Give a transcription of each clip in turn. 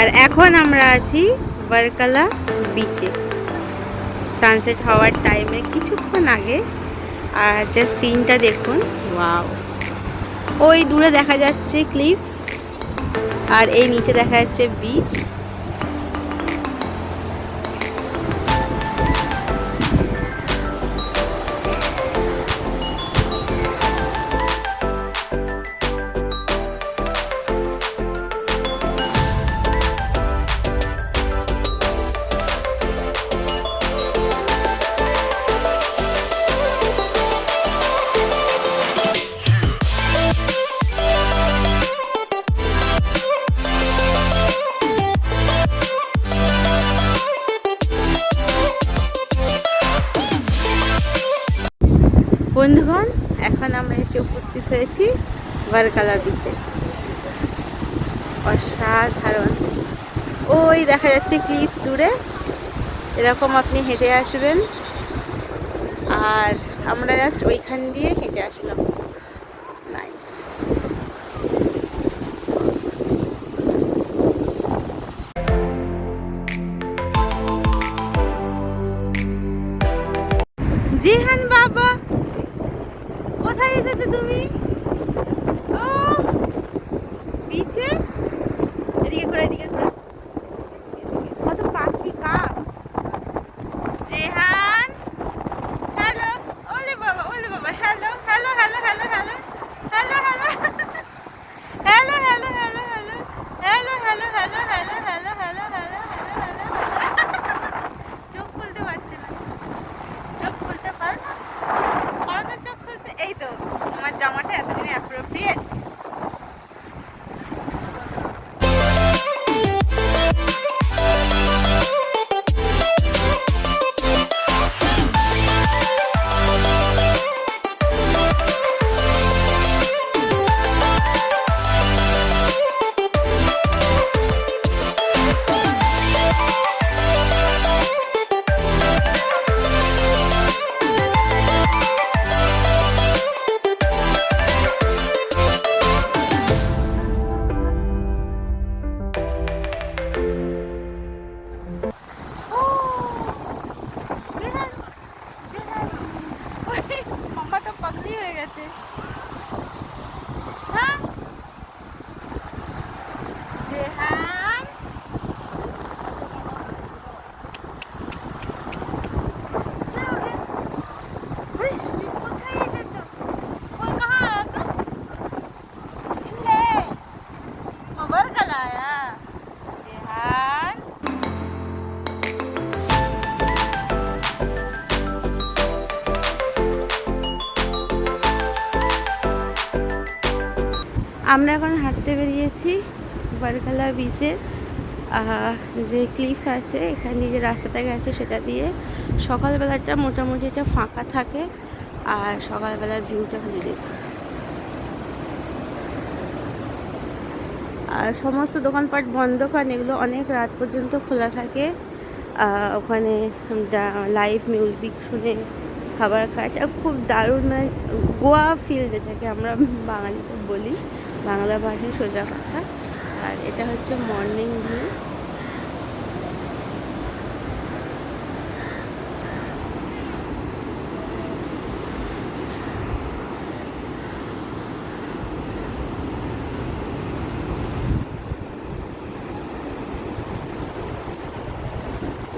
আর এখন আমরা আছি বারকালা বিচে, সানসেট হওয়ার টাইমে কিছুক্ষণ আগে। আর যা সিনটা দেখুন, ওয়াও! ওই দূরে দেখা যাচ্ছে ক্লিফ, আর এই নিচে দেখা যাচ্ছে বিচ। বন্ধুগণ, এখন আমরা এসে উপস্থিত হয়েছি বারকালা বিচে। অসাধারণ! ওই দেখা যাচ্ছে ক্লিফ দূরে, এরকম আপনি হেঁটে আসবেন। আর আমরা জাস্ট ওইখান দিয়ে হেঁটে আসলাম। নাইস। জিহান বাবা, কোথায় এসেছো তুমি? ও বিচে, এদিকে ঘুরে, এদিকে ঘুরে। কত পাখি, কাক। জেহান, হ্যালো। ওলে বাবা, ওলে বাবা, hello hello hello hello hello hello hello hello hello hello hello hello hello hello hello hello hello hello. চোখ খুলতে পারছে না, চোখ খুলতে পারো না, পারো না চোখ খুলতে। এই তো আমার জামাটা এতদিনে অ্যাপ্রোপ্রিয়েট। মাম্মা তো পাগলি হয়ে গেছে। হ্যাঁ জেহান, কোথায় এসেছো? कोई कहाँ आया था? ले मगर कल आया जहान। আমরা এখন হাঁটতে বেরিয়েছি বারকালা বিচে। যে ক্লিফ আছে এখানে, যে রাস্তাটা গেছে সেটা দিয়ে। সকালবেলাটা মোটামুটি এটা ফাঁকা থাকে, আর সকালবেলার ভিউটা ভালো দেখি। আর সমস্ত দোকানপাট বন্ধ, কারণ এগুলো অনেক রাত পর্যন্ত খোলা থাকে। ওখানে লাইভ মিউজিক শুনে খাবার খাওয়াটা খুব দারুণ, মানে গোয়া ফিল, যেটাকে আমরা বাঙালিতে বলি, বাংলা ভাষায় সোজা কথা। আর এটা হচ্ছে মর্নিং ভিউ।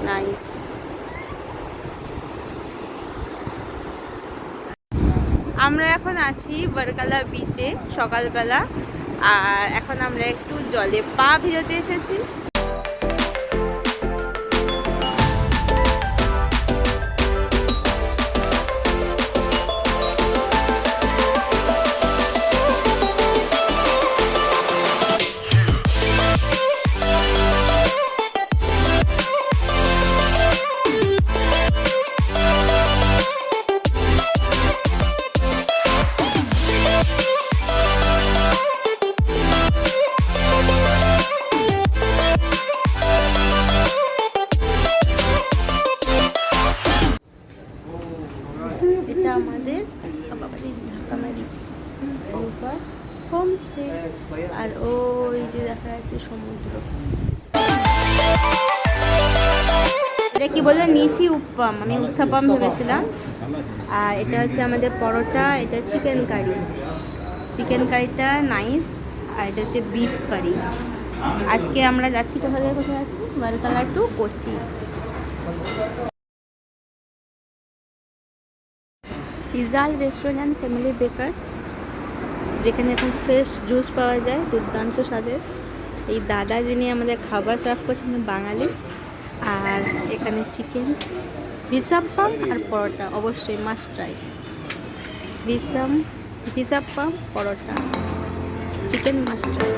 নাইস। আমরা এখন আছি বারকালা বিচে সকালবেলা, আর এখন আমরা একটু জলে পা ভিজাতে এসেছি। এটা আমাদের ঢাকা ম্যারিজ হোমস্টে, আর ওই যে দেখা যাচ্ছে সমুদ্র। এটা কি বলে নিশি উপ্পাম, আমি উত্থাপাম ভেবেছিলাম। আর এটা হচ্ছে আমাদের পরোটা, এটা চিকেন কারি, চিকেন কারিটা নাইস। আর এটা হচ্ছে বিফ কারি। আজকে আমরা যাচ্ছি কোথায় যাচ্ছি, ওয়ালকালা টু কোচি। ইজাল রেস্টুরেন্ট ফ্যামিলি বেকার্স, যেখানে এখন ফ্রেশ জুস পাওয়া যায় দুর্দান্ত স্বাদের। এই দাদা যিনি আমাদের খাবার সার্ভ করছেন বাঙালি। আর এখানে চিকেন ভিসাপ্পাম আর পরোটা অবশ্যই মাস্ট ট্রাই। ভিসাপ্পাম পরোটা চিকেন মাস্ট ট্রাই।